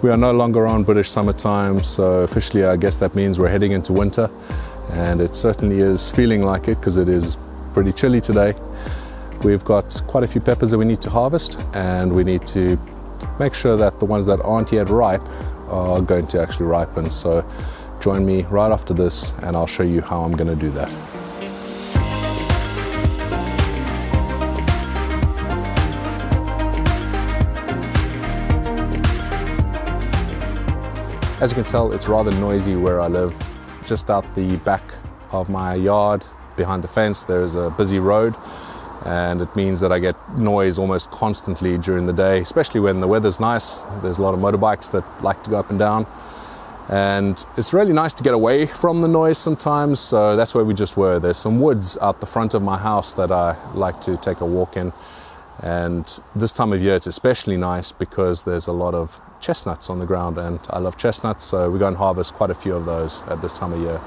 We are no longer on British summertime, so officially I guess that means we're heading into winter, and it certainly is feeling like it because it is pretty chilly today. We've got quite a few peppers that we need to harvest, and we need to make sure that the ones that aren't yet ripe are going to actually ripen. So join me right after this and I'll show you how I'm going to do that. As you can tell, it's rather noisy where I live. Just out the back of my yard, behind the fence, there's a busy road, and it means that I get noise almost constantly during the day, especially when the weather's nice. There's a lot of motorbikes that like to go up and down, and it's really nice to get away from the noise sometimes, so that's where we just were. There's some woods out the front of my house that I like to take a walk in, and this time of year it's especially nice because there's a lot of chestnuts on the ground, and I love chestnuts, so we go and harvest quite a few of those at this time of year.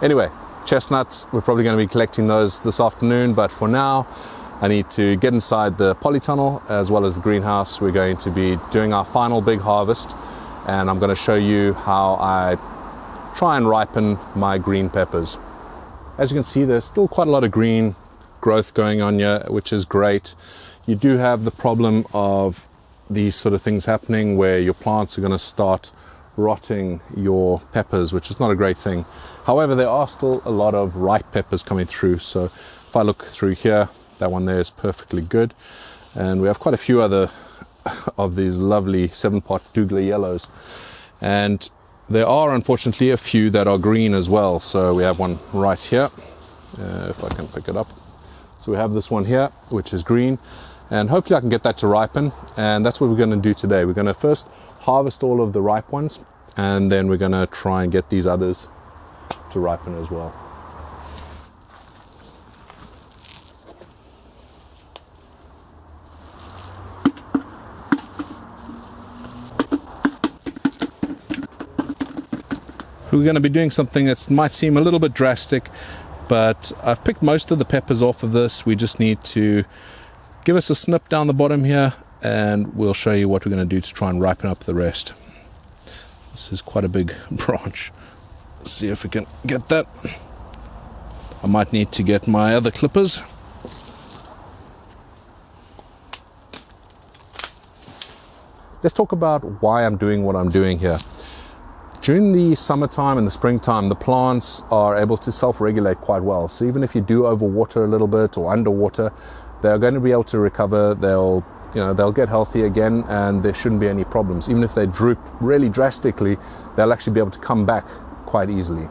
Anyway, chestnuts, we're probably going to be collecting those this afternoon, but for now I need to get inside the polytunnel as well as the greenhouse. We're going to be doing our final big harvest, and I'm going to show you how I try and ripen my green peppers. As you can see, there's still quite a lot of green growth going on here, which is great. You do have the problem of these sort of things happening where your plants are going to start rotting your peppers, which is not a great thing. However, there are still a lot of ripe peppers coming through. So if I look through here, that one there is perfectly good. And we have quite a few other of these lovely 7-pot Douglas yellows. And there are unfortunately a few that are green as well. So we have one right here, if I can pick it up. So we have this one here, which is green. And hopefully I can get that to ripen, and that's what we're going to do today. We're going to first harvest all of the ripe ones, and then we're going to try and get these others to ripen as well. We're going to be doing something that might seem a little bit drastic, but I've picked most of the peppers off of this. We just need to give us a snip down the bottom here, and we'll show you what we're going to do to try and ripen up the rest. This is quite a big branch. Let's see if we can get that. I might need to get my other clippers. Let's talk about why I'm doing what I'm doing here. During the summertime and the springtime, the plants are able to self-regulate quite well. So even if you do overwater a little bit or underwater, they're going to be able to recover. They'll get healthy again, and there shouldn't be any problems. Even if they droop really drastically, they'll actually be able to come back quite easily.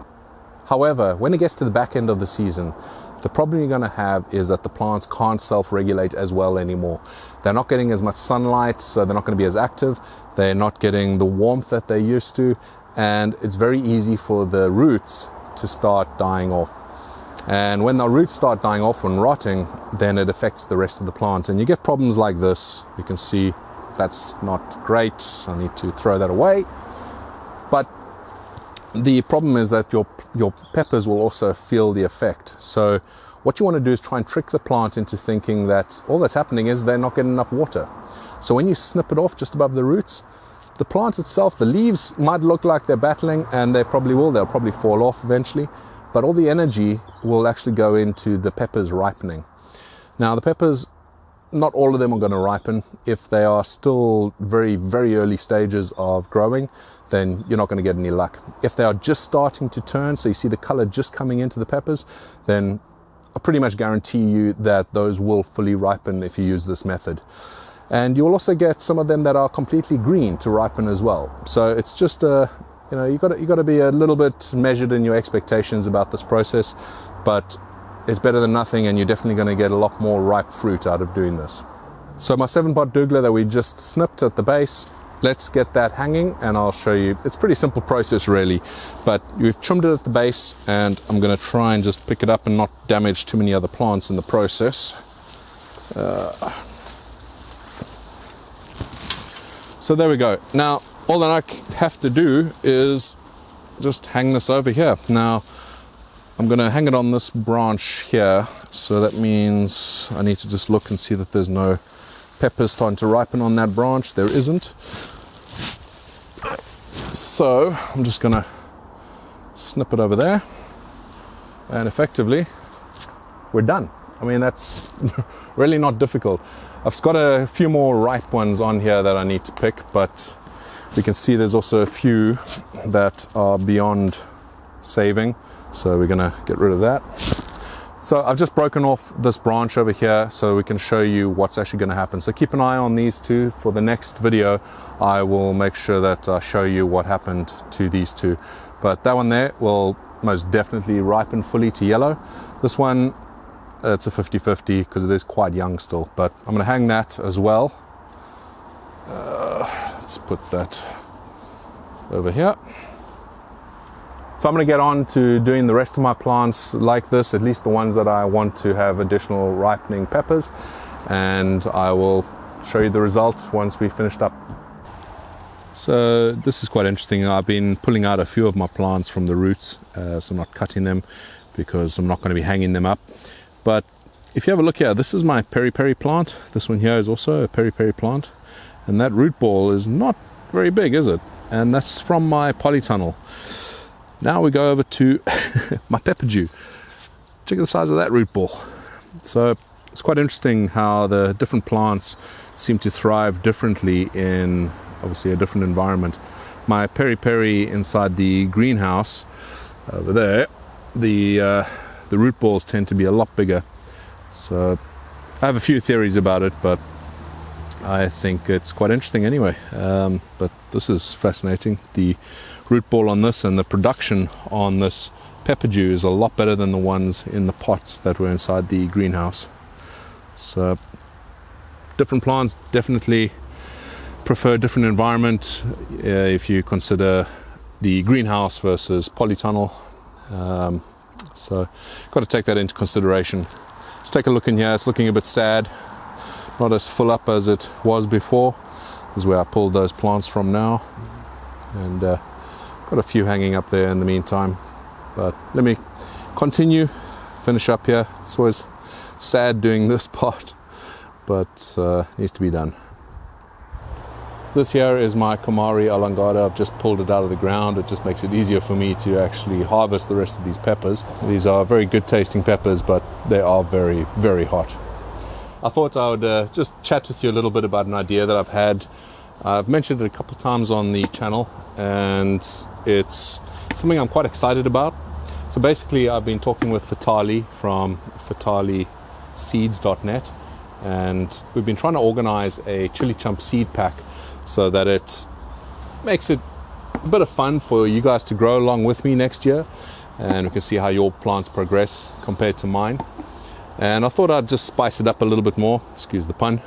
However, when it gets to the back end of the season, the problem you're going to have is that the plants can't self-regulate as well anymore. They're not getting as much sunlight, so they're not going to be as active. They're not getting the warmth that they used to, and it's very easy for the roots to start dying off. And when the roots start dying off and rotting, then it affects the rest of the plant. And you get problems like this. You can see that's not great. I need to throw that away. But the problem is that your peppers will also feel the effect. So what you want to do is try and trick the plant into thinking that all that's happening is they're not getting enough water. So when you snip it off just above the roots, the plant itself, the leaves might look like they're battling, and they probably will. They'll probably fall off eventually. But all the energy will actually go into the peppers ripening. Now the peppers, not all of them are going to ripen. If they are still very, very early stages of growing, then you're not going to get any luck. If they are just starting to turn, so you see the color just coming into the peppers, then I pretty much guarantee you that those will fully ripen if you use this method. And you will also get some of them that are completely green to ripen as well. So it's just you've got to be a little bit measured in your expectations about this process, but it's better than nothing, and you're definitely going to get a lot more ripe fruit out of doing this. So my 7-pot Douglas that we just snipped at the base, let's get that hanging, and I'll show you. It's a pretty simple process really, but we've trimmed it at the base, and I'm going to try and just pick it up and not damage too many other plants in the process. So there we go. Now all that I have to do is just hang this over here. Now I'm going to hang it on this branch here, so that means I need to just look and see that there's no peppers starting to ripen on that branch. There isn't. So I'm just gonna snip it over there, and effectively we're done. I mean, that's really not difficult. I've got a few more ripe ones on here that I need to pick, but we can see there's also a few that are beyond saving, so we're gonna get rid of that. So I've just broken off this branch over here so we can show you what's actually going to happen. So keep an eye on these two. For the next video, I will make sure that I show you what happened to these two. But that one there will most definitely ripen fully to yellow. This one, it's a 50-50 because it is quite young still. But I'm going to hang that as well. Let's put that over here. So I'm going to get on to doing the rest of my plants like this, at least the ones that I want to have additional ripening peppers, and I will show you the result once we've finished up. So this is quite interesting. I've been pulling out a few of my plants from the roots, so I'm not cutting them because I'm not going to be hanging them up. But if you have a look here, this is my peri-peri plant. This one here is also a peri-peri plant, and that root ball is not very big, is it? And that's from my polytunnel. Now we go over to my pepper dew. Check the size of that root ball. So it's quite interesting how the different plants seem to thrive differently in obviously a different environment. My peri-peri inside the greenhouse over there, the root balls tend to be a lot bigger. So I have a few theories about it, but I think it's quite interesting anyway. But this is fascinating. The root ball on this and the production on this pepper dew is a lot better than the ones in the pots that were inside the greenhouse. So different plants definitely prefer different environment if you consider the greenhouse versus polytunnel. So got to take that into consideration. Let's take a look in here. It's looking a bit sad, not as full up as it was before. This is where I pulled those plants from now, and got a few hanging up there in the meantime. But let me continue, finish up here. It's always sad doing this part, but needs to be done. This here is my Komari Alangada. I've just pulled it out of the ground. It just makes it easier for me to actually harvest the rest of these peppers. These are very good tasting peppers, but they are very, very hot. I thought I would just chat with you a little bit about an idea that I've had. I've mentioned it a couple of times on the channel, and it's something I'm quite excited about. So basically, I've been talking with Vitali from vitaliseeds.net, and we've been trying to organize a ChilliChump Seed Pack so that it makes it a bit of fun for you guys to grow along with me next year, and we can see how your plants progress compared to mine. And I thought I'd just spice it up a little bit more, excuse the pun,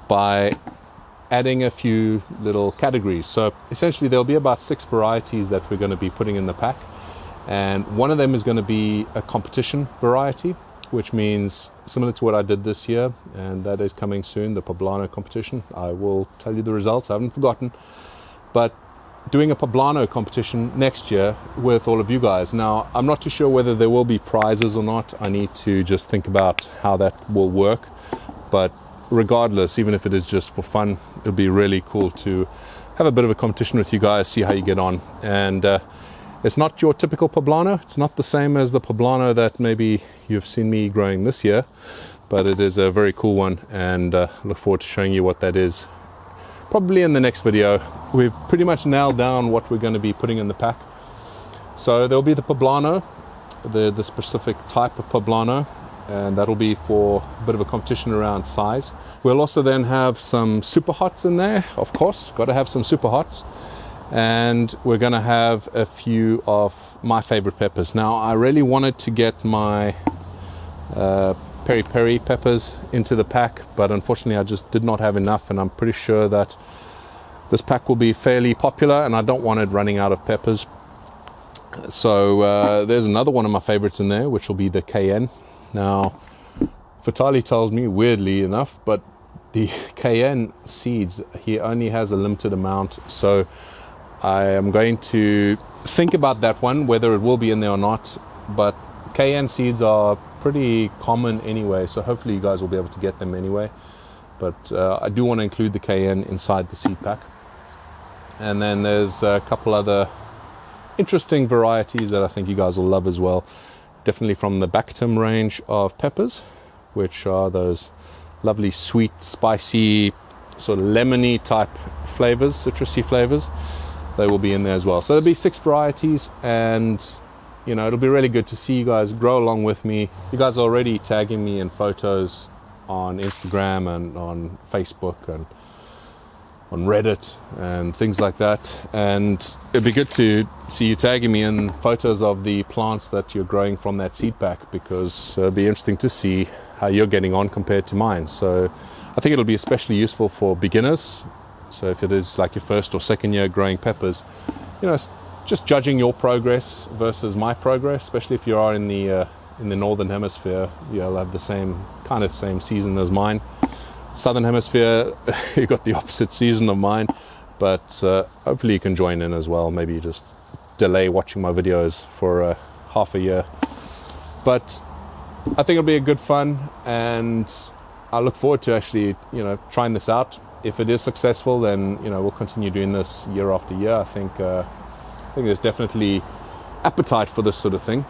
by adding a few little categories. So essentially there'll be about 6 varieties that we're going to be putting in the pack, and one of them is going to be a competition variety, which means similar to what I did this year, and that is coming soon, the Poblano Competition. I will tell you the results, I haven't forgotten, but doing a Poblano competition next year with all of you guys. Now, I'm not too sure whether there will be prizes or not. I need to just think about how that will work, but regardless, even if it is just for fun, it'll be really cool to have a bit of a competition with you guys, see how you get on. And it's not your typical Poblano. It's not the same as the Poblano that maybe you've seen me growing this year, but it is a very cool one, and look forward to showing you what that is probably in the next video. We've pretty much nailed down what we're going to be putting in the pack. So there'll be the Poblano, the specific type of Poblano, and that'll be for a bit of a competition around size. We'll also then have some super hots in there, of course, got to have some super hots. And we're going to have a few of my favorite peppers. Now, I really wanted to get my peri-peri peppers into the pack, but unfortunately I just did not have enough, and I'm pretty sure that this pack will be fairly popular, and I don't want it running out of peppers. So there's another one of my favorites in there, which will be the cayenne. Now, Vitali tells me, weirdly enough, but the cayenne seeds, he only has a limited amount, so I am going to think about that one, whether it will be in there or not. But cayenne seeds are pretty common anyway, so hopefully you guys will be able to get them anyway. But I do want to include the cayenne inside the seed pack. And then there's a couple other interesting varieties that I think you guys will love as well. Definitely from the Bactum range of peppers, which are those lovely sweet, spicy, sort of lemony type flavors, citrusy flavors. They will be in there as well. So there'll be 6 varieties, and you know, it'll be really good to see you guys grow along with me. You guys are already tagging me in photos on Instagram and on Facebook and on Reddit and things like that, and it'd be good to see you tagging me in photos of the plants that you're growing from that seed pack, because it'll be interesting to see how you're getting on compared to mine. So I think it'll be especially useful for beginners. So if it is like your first or second year growing peppers, you know, just judging your progress versus my progress, especially if you are in the northern hemisphere, you'll have the same season as mine. Southern hemisphere, you've got the opposite season of mine, but hopefully you can join in as well. Maybe you just delay watching my videos for half a year. But I think it'll be a good fun, and I look forward to actually, you know, trying this out. If it is successful, then, you know, we'll continue doing this year after year. I think there's definitely appetite for this sort of thing.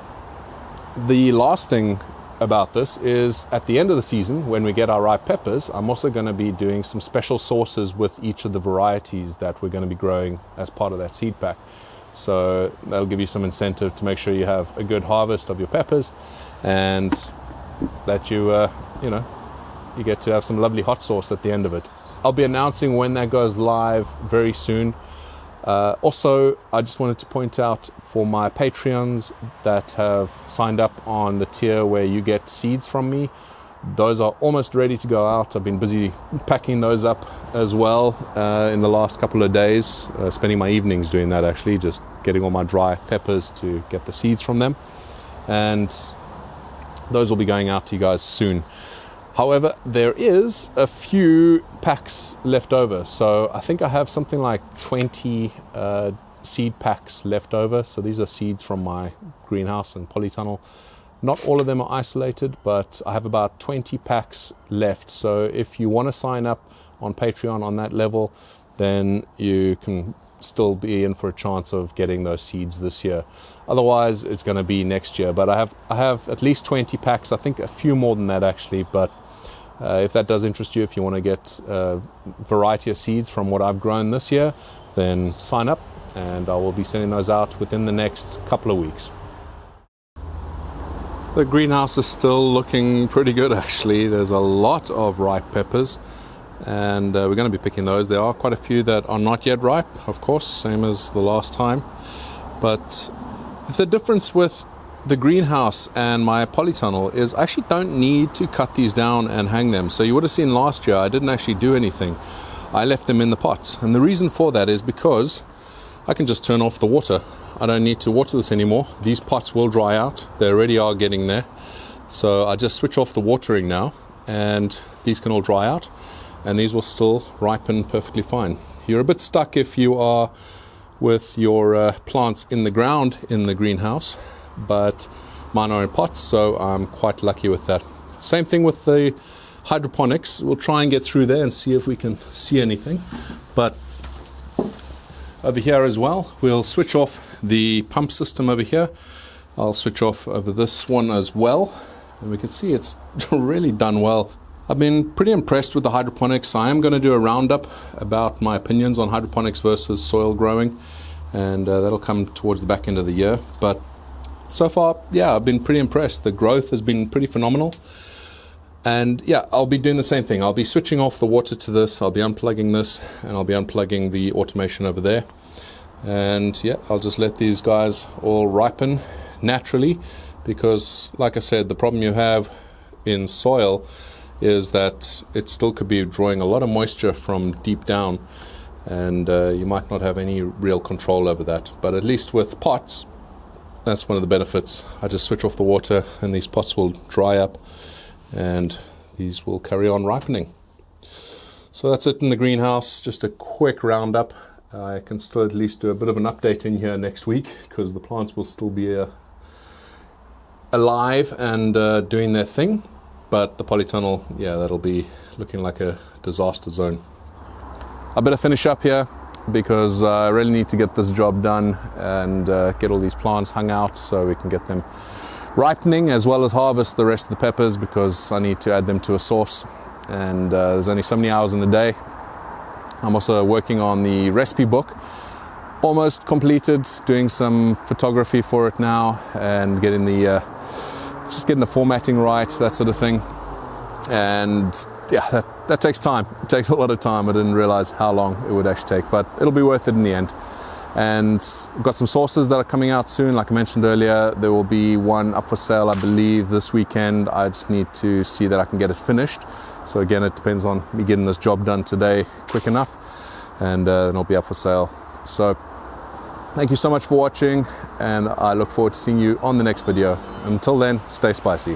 The last thing about this is, at the end of the season, when we get our ripe peppers, I'm also going to be doing some special sauces with each of the varieties that we're going to be growing as part of that seed pack. So that'll give you some incentive to make sure you have a good harvest of your peppers, and that you get to have some lovely hot sauce at the end of it. I'll be announcing when that goes live very soon. Also, I just wanted to point out for my Patreons that have signed up on the tier where you get seeds from me, those are almost ready to go out. I've been busy packing those up as well in the last couple of days, spending my evenings doing that, actually, just getting all my dry peppers to get the seeds from them. And those will be going out to you guys soon. However, there is a few packs left over. So I think I have something like 20 seed packs left over. So these are seeds from my greenhouse and polytunnel. Not all of them are isolated, but I have about 20 packs left. So if you want to sign up on Patreon on that level, then you can still be in for a chance of getting those seeds this year. Otherwise, it's going to be next year. But I have at least 20 packs. I think a few more than that, actually. But if that does interest you, if you want to get a variety of seeds from what I've grown this year, then sign up, and I will be sending those out within the next couple of weeks. The greenhouse is still looking pretty good, actually. There's a lot of ripe peppers, and we're going to be picking those. There are quite a few that are not yet ripe, of course, same as the last time. But the difference with the greenhouse and my polytunnel is I actually don't need to cut these down and hang them. So you would have seen last year I didn't actually do anything. I left them in the pots, and the reason for that is because I can just turn off the water. I don't need to water this anymore. These pots will dry out. They already are getting there. So I just switch off the watering now, and these can all dry out, and these will still ripen perfectly fine. You're a bit stuck if you are with your plants in the ground in the greenhouse, but mine are in pots, so I'm quite lucky with that. Same thing with the hydroponics. We'll try and get through there and see if we can see anything. But over here as well, we'll switch off the pump system over here. I'll switch off over this one as well, and we can see it's really done well. I've been pretty impressed with the hydroponics. I am going to do a roundup about my opinions on hydroponics versus soil growing, and that'll come towards the back end of the year. But so far, yeah, I've been pretty impressed. The growth has been pretty phenomenal. And yeah, I'll be doing the same thing. I'll be switching off the water to this. I'll be unplugging this, and I'll be unplugging the automation over there. And yeah, I'll just let these guys all ripen naturally, because like I said, the problem you have in soil is that it still could be drawing a lot of moisture from deep down, and you might not have any real control over that. But at least with pots, that's one of the benefits. I just switch off the water, and these pots will dry up, and these will carry on ripening. So that's it in the greenhouse. Just a quick roundup. I can still at least do a bit of an update in here next week, because the plants will still be alive and doing their thing. But the polytunnel, yeah, that'll be looking like a disaster zone. I better finish up here. because I really need to get this job done and get all these plants hung out so we can get them ripening, as well as harvest the rest of the peppers, because I need to add them to a sauce. And there's only so many hours in a day. I'm also working on the recipe book, almost completed, doing some photography for it now and getting the just getting the formatting right, that sort of thing. And yeah, that takes time. It takes a lot of time. I didn't realize how long it would actually take, but it'll be worth it in the end. And I've got some sauces that are coming out soon. Like I mentioned earlier, there will be one up for sale, I believe, this weekend. I just need to see that I can get it finished. So again, it depends on me getting this job done today quick enough, and then it'll be up for sale. So thank you so much for watching, and I look forward to seeing you on the next video. Until then, stay spicy.